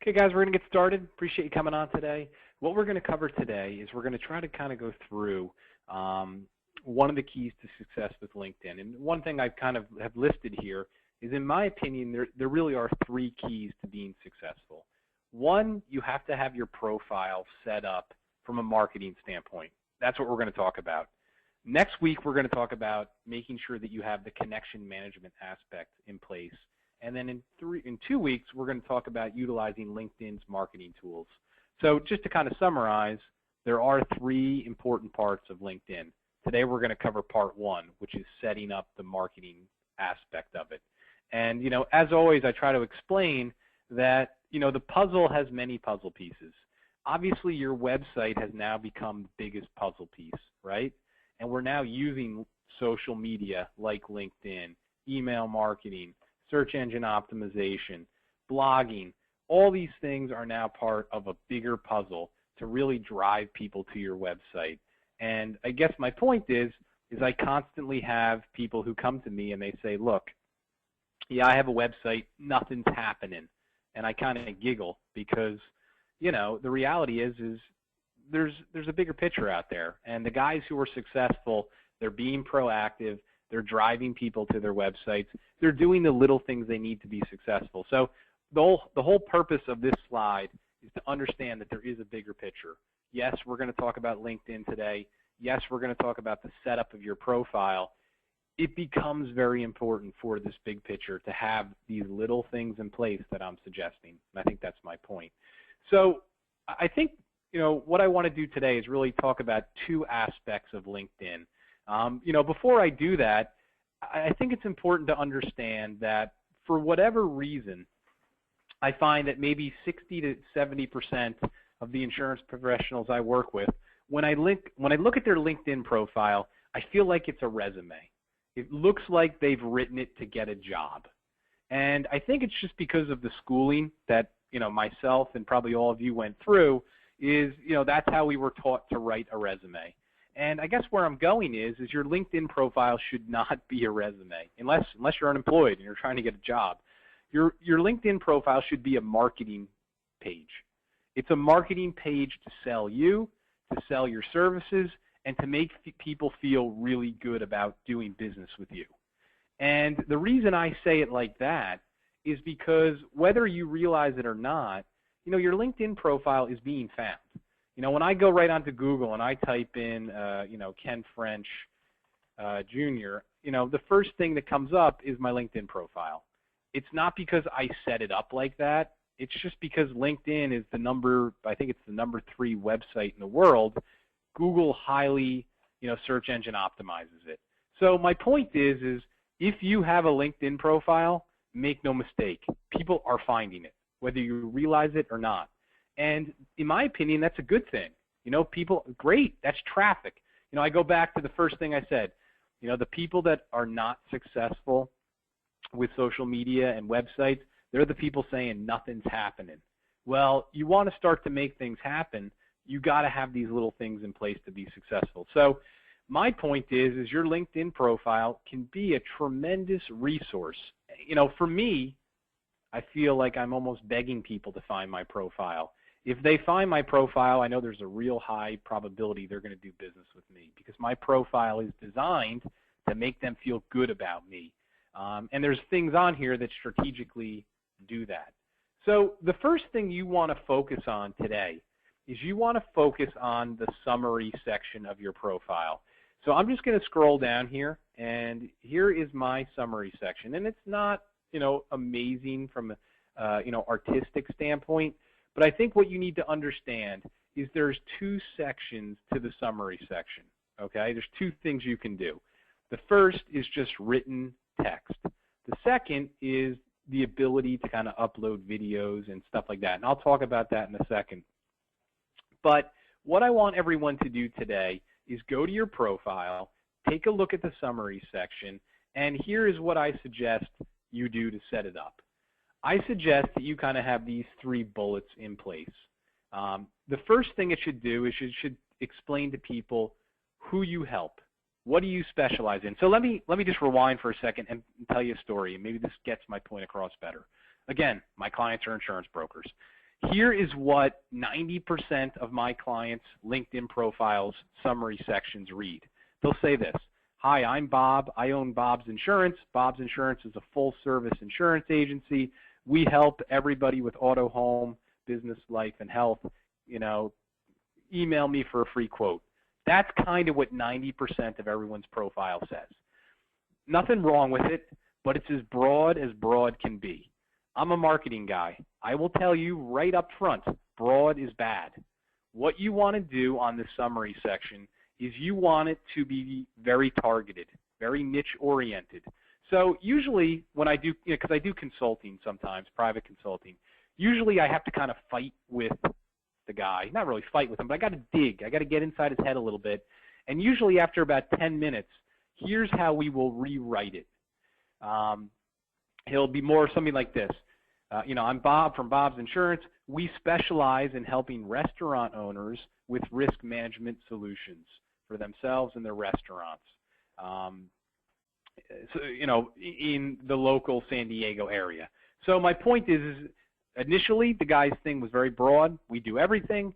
Okay, guys, we're going to get started. Appreciate you coming on today. What we're going to cover today is we're going to try to kind of go through one of the keys to success with LinkedIn. And one thing I've kind of have listed here is, in my opinion, there really are three keys to being successful. One, you have to have your profile set up from a marketing standpoint. That's what we're going to talk about. Next week, we're going to talk about making sure that you have the connection management aspect in place. And then in 2 weeks, we're going to talk about utilizing LinkedIn's marketing tools. So just to kind of summarize, there are three important parts of LinkedIn. Today, we're going to cover part one, which is setting up the marketing aspect of it. And, you know, as always, I try to explain that, you know, the puzzle has many puzzle pieces. Obviously, your website has now become the biggest puzzle piece, right? And we're now using social media like LinkedIn, email marketing, search engine optimization, blogging. All these things are now part of a bigger puzzle to really drive people to your website. And I guess my point is I constantly have people who come to me and they say, look, yeah, I have a website, nothing's happening. And I kind of giggle because, you know, the reality is there's a bigger picture out there. And the guys who are successful, they're being proactive, they're driving people to their websites, they're doing the little things they need to be successful. So the whole purpose of this slide is to understand that there is a bigger picture. Yes, we're going to talk about LinkedIn today. Yes, we're going to talk about the setup of your profile. It becomes very important for this big picture to have these little things in place that I'm suggesting. And I think that's my point. So I think, you know, what I want to do today is really talk about two aspects of LinkedIn. You know, before I do that, I think it's important to understand that for whatever reason, I find that maybe 60 to 70% of the insurance professionals I work with, when I look at their LinkedIn profile, I feel like it's a resume. It looks like they've written it to get a job. And I think it's just because of the schooling that, you know, myself and probably all of you went through is, you know, that's how we were taught to write a resume. And I guess where I'm going is your LinkedIn profile should not be a resume, unless you're unemployed and you're trying to get a job. Your LinkedIn profile should be a marketing page. It's a marketing page to sell you, to sell your services, and to make people feel really good about doing business with you. And the reason I say it like that is because whether you realize it or not, you know, your LinkedIn profile is being found. You know, when I go right onto Google and I type in, you know, Ken French Jr., you know, the first thing that comes up is my LinkedIn profile. It's not because I set it up like that. It's just because LinkedIn is I think it's the number 3 website in the world. Google highly, you know, search engine optimizes it. So my point is if you have a LinkedIn profile, make no mistake, people are finding it, whether you realize it or not. And in my opinion, that's a good thing. You know, people, great, that's traffic. You know, I go back to the first thing I said. You know, the people that are not successful with social media and websites, they're the people saying nothing's happening. Well, you want to start to make things happen, you got to have these little things in place to be successful. So my point is your LinkedIn profile can be a tremendous resource. You know, for me, I feel like I'm almost begging people to find my profile. If they find my profile, I know there's a real high probability they're going to do business with me because my profile is designed to make them feel good about me. And there's things on here that strategically do that. So the first thing you want to focus on today is you want to focus on the summary section of your profile. So I'm just going to scroll down here, and here is my summary section. And it's not, you know, amazing from a, you know, artistic standpoint, but I think what you need to understand is there's 2 sections to the summary section, okay? There's 2 things you can do. The first is just written text. The second is the ability to kind of upload videos and stuff like that, and I'll talk about that in a second. But what I want everyone to do today is go to your profile, take a look at the summary section, and here is what I suggest you do to set it up. I suggest that you kind of have these 3 bullets in place. The first thing it should do is it should explain to people who you help. What do you specialize in? So let me just rewind for a second and tell you a story, and maybe this gets my point across better. Again, my clients are insurance brokers. Here is what 90% of my clients' LinkedIn profiles summary sections read. They'll say this: "Hi, I'm Bob. I own Bob's Insurance. Bob's Insurance is a full-service insurance agency. We help everybody with auto, home, business, life, and health. You know, email me for a free quote." That's kind of what 90% of everyone's profile says. Nothing wrong with it, but it's as broad can be. I'm a marketing guy. I will tell you right up front, broad is bad. What you want to do on the summary section is you want it to be very targeted, very niche oriented. So usually when I do, because I do consulting sometimes, private consulting, usually I have to kind of fight with the guy. Not really fight with him, but I got to dig. I got to get inside his head a little bit. And usually after about 10 minutes, here's how we will rewrite it. He'll be more something like this. I'm Bob from Bob's Insurance. We specialize in helping restaurant owners with risk management solutions for themselves and their restaurants. In the local San Diego area. So my point is initially the guy's thing was very broad. We do everything.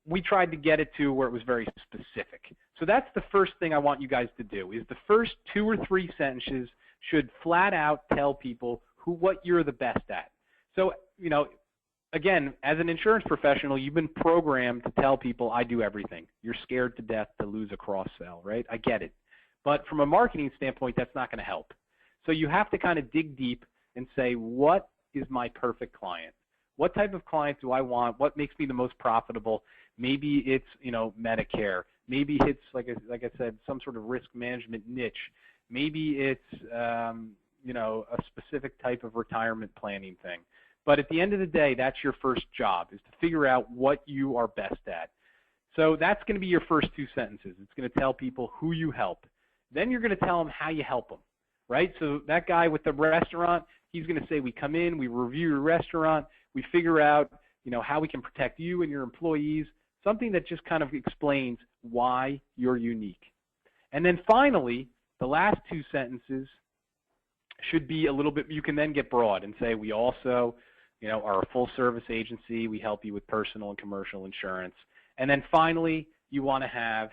We tried to get it to where it was very specific. So that's the first thing I want you guys to do, is the first 2 or 3 sentences should flat out tell people what you're the best at. So, again, as an insurance professional, you've been programmed to tell people I do everything. You're scared to death to lose a cross sell, right? I get it. But from a marketing standpoint, that's not going to help. So you have to kind of dig deep and say, what is my perfect client? What type of client do I want? What makes me the most profitable? Maybe it's, Medicare. Maybe it's, like I said, some sort of risk management niche. Maybe it's, a specific type of retirement planning thing. But at the end of the day, that's your first job, is to figure out what you are best at. So that's going to be your first 2 sentences. It's going to tell people who you help. Then you're going to tell them how you help them, right? So that guy with the restaurant, he's going to say, we come in, we review your restaurant, we figure out, how we can protect you and your employees, something that just kind of explains why you're unique. And then finally, the last 2 sentences should be a little bit, you can then get broad and say, we also, are a full service agency. We help you with personal and commercial insurance. And then finally, you want to have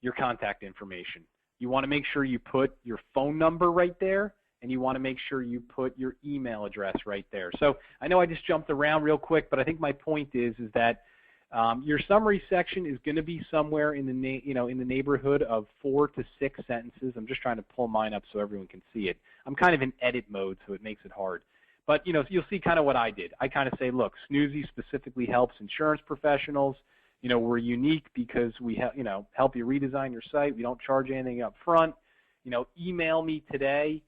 your contact information. You want to make sure you put your phone number right there, and you want to make sure you put your email address right there. So I know I just jumped around real quick, but I think my point is that your summary section is going to be somewhere in the in the neighborhood of 4 to 6 sentences. I'm just trying to pull mine up so everyone can see it. I'm kind of in edit mode, so it makes it hard. But you'll see kind of what I did. I kind of say, look, Snoozy specifically helps insurance professionals. We're unique because we help you redesign your site. We don't charge anything up front. Email me today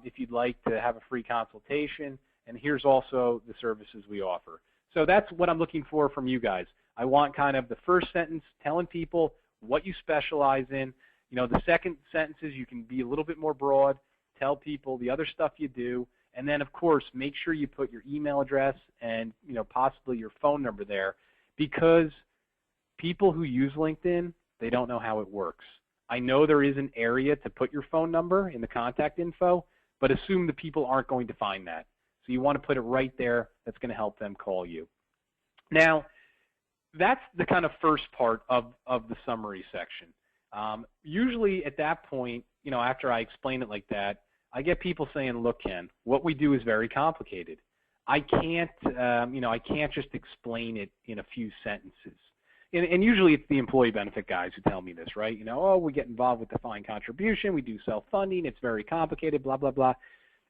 if you'd like to have a free consultation. And here's also the services we offer. So that's what I'm looking for from you guys. I want kind of the first sentence telling people what you specialize in. The second sentences, you can be a little bit more broad, tell people the other stuff you do, and then, of course, make sure you put your email address and, possibly your phone number there, because people who use LinkedIn, they don't know how it works. I know there is an area to put your phone number in the contact info, but assume the people aren't going to find that. So you want to put it right there. That's going to help them call you. Now, that's the kind of first part of the summary section. Usually at that point, after I explain it like that, I get people saying, look, Ken, what we do is very complicated. I can't just explain it in a few sentences. And usually it's the employee benefit guys who tell me this, right? We get involved with defined contribution, we do self-funding, it's very complicated, blah, blah, blah.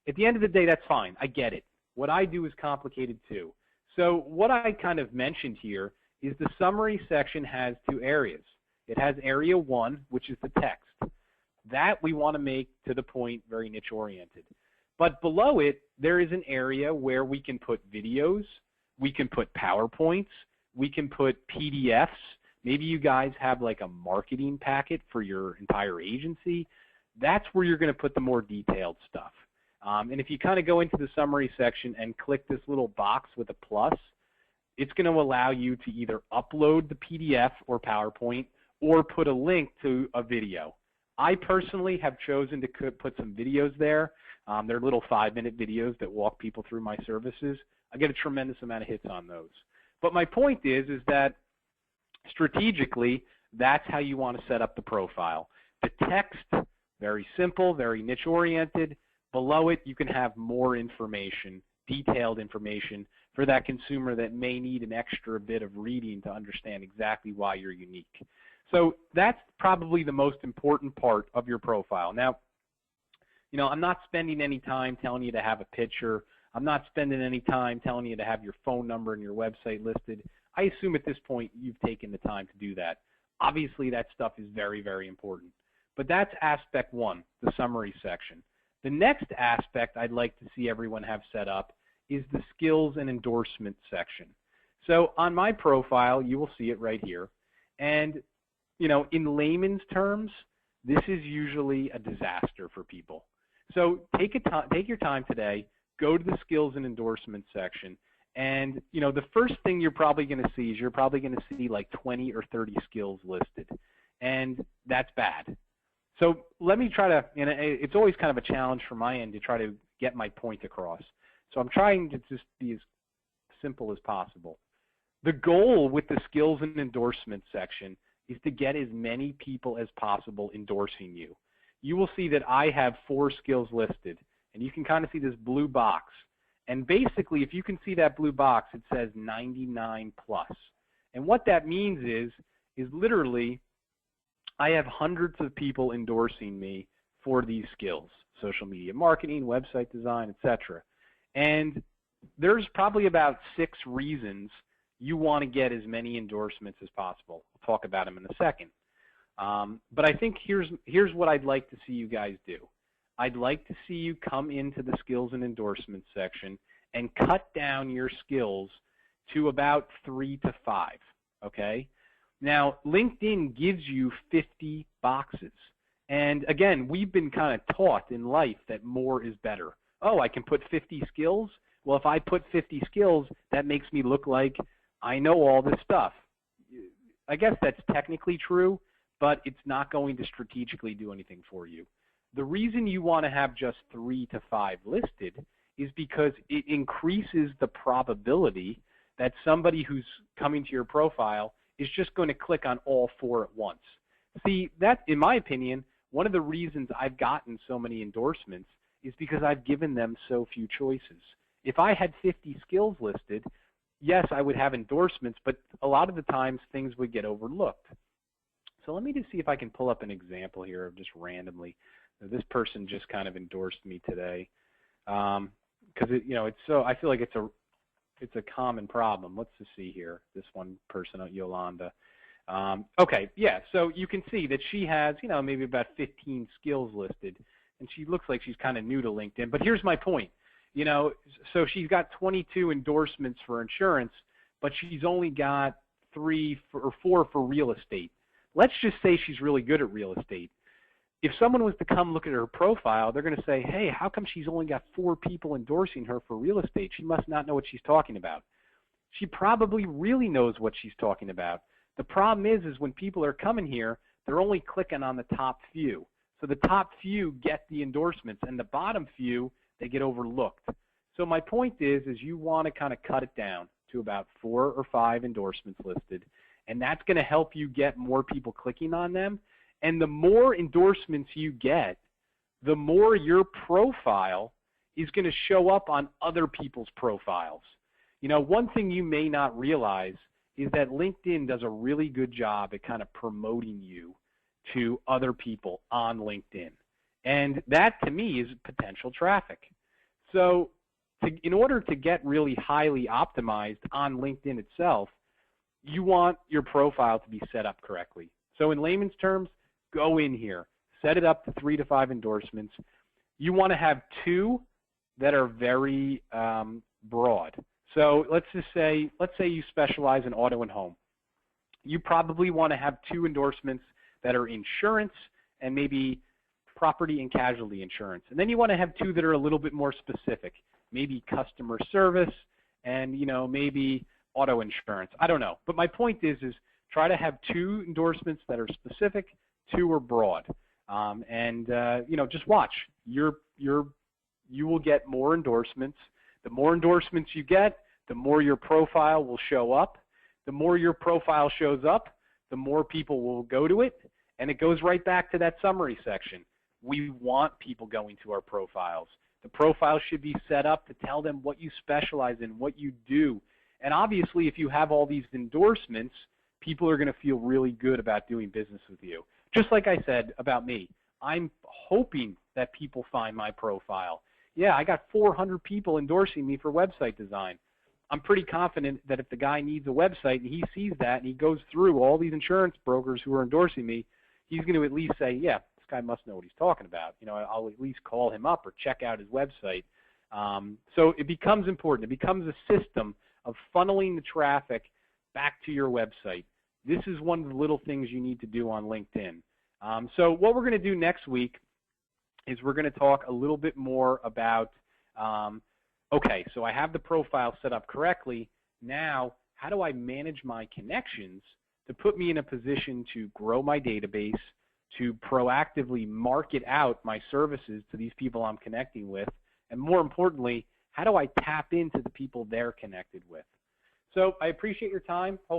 At the end of the day, that's fine. I get it. What I do is complicated too. So what I kind of mentioned here is the summary section has 2 areas. It has area 1, which is the text. That we want to make to the point, very niche oriented. But below it, there is an area where we can put videos, we can put PowerPoints, we can put PDFs. Maybe you guys have like a marketing packet for your entire agency. That's where you're going to put the more detailed stuff. And if you kind of go into the summary section and click this little box with a plus, it's going to allow you to either upload the PDF or PowerPoint or put a link to a video. I personally have chosen to put some videos there. They're little 5-minute videos that walk people through my services. I get a tremendous amount of hits on those. But my point is that strategically, that's how you want to set up the profile. The text, very simple, very niche-oriented. Below it, you can have more information, detailed information for that consumer that may need an extra bit of reading to understand exactly why you're unique. So that's probably the most important part of your profile. Now, I'm not spending any time telling you to have a picture. I'm not spending any time telling you to have your phone number and your website listed. I assume at this point you've taken the time to do that. Obviously, that stuff is very, very important. But that's aspect one, the summary section. The next aspect I'd like to see everyone have set up is the skills and endorsement section. So on my profile, you will see it right here. And, in layman's terms, this is usually a disaster for people. So take your time today, go to the skills and endorsement section, and the first thing you're probably going to see is you're probably going to see like 20 or 30 skills listed, and that's bad. So let me try to, it's always kind of a challenge from my end to try to get my point across. So I'm trying to just be as simple as possible. The goal with the skills and endorsement section is to get as many people as possible endorsing you. You will see that I have 4 skills listed, and you can kind of see this blue box. And basically, if you can see that blue box, it says 99 plus. And what that means is literally I have hundreds of people endorsing me for these skills, social media marketing, website design, etc. And there's probably about 6 reasons you want to get as many endorsements as possible. We'll talk about them in a second. But I think here's what I'd like to see you guys do. I'd like to see you come into the skills and endorsements section and cut down your skills to about 3 to 5, okay? Now, LinkedIn gives you 50 boxes. And again, we've been kind of taught in life that more is better. Oh, I can put 50 skills? Well, if I put 50 skills, that makes me look like I know all this stuff. I guess that's technically true, but it's not going to strategically do anything for you. The reason you want to have just 3 to 5 listed is because it increases the probability that somebody who's coming to your profile is just going to click on all 4 at once. See, that, in my opinion, one of the reasons I've gotten so many endorsements is because I've given them so few choices. If I had 50 skills listed, yes, I would have endorsements, but a lot of the times things would get overlooked. So let me just see if I can pull up an example here of just randomly. This person just kind of endorsed me today because it's so, I feel like it's a common problem. Let's just see here. This one person, Yolanda. Okay, yeah. So you can see that she has maybe about 15 skills listed, and she looks like she's kind of new to LinkedIn. But here's my point. So she's got 22 endorsements for insurance, but she's only got 3 or 4 for real estate. Let's just say she's really good at real estate. If someone was to come look at her profile, they're going to say, hey, how come she's only got 4 people endorsing her for real estate? She must not know what she's talking about. She probably really knows what she's talking about. The problem is when people are coming here, they're only clicking on the top few. So the top few get the endorsements, and the bottom few, they get overlooked. So my point is you want to kind of cut it down to about 4 or 5 endorsements listed, and that's going to help you get more people clicking on them. And the more endorsements you get, the more your profile is going to show up on other people's profiles. One thing you may not realize is that LinkedIn does a really good job at kind of promoting you to other people on LinkedIn. And that, to me, is potential traffic. So in order to get really highly optimized on LinkedIn itself, you want your profile to be set up correctly. So in layman's terms, go in here, set it up to 3 to 5 endorsements. You want to have 2 that are very broad. So let's say you specialize in auto and home. You probably want to have 2 endorsements that are insurance and maybe property and casualty insurance. And then you want to have 2 that are a little bit more specific, maybe customer service and maybe auto insurance. I don't know. But my point is try to have 2 endorsements that are specific, 2 are broad. Just watch. You will get more endorsements The more endorsements you get, the more your profile will show up. The more your profile shows up, the more people will go to it, and it goes right back to that summary section. We want people going to our profiles. The profile should be set up to tell them what you specialize in, what you do. And obviously, if you have all these endorsements, people are going to feel really good about doing business with you. Just like I said about me, I'm hoping that people find my profile. Yeah, I got 400 people endorsing me for website design. I'm pretty confident that if the guy needs a website and he sees that and he goes through all these insurance brokers who are endorsing me, he's going to at least say, yeah, this guy must know what he's talking about. You know, I'll at least call him up or check out his website. So it becomes important. It becomes a system of funneling the traffic back to your website. This is one of the little things you need to do on LinkedIn. So what we're going to do next week is we're going to talk a little bit more about, okay, so I have the profile set up correctly. Now, how do I manage my connections to put me in a position to grow my database, to proactively market out my services to these people I'm connecting with, and more importantly, how do I tap into the people they're connected with? So I appreciate your time.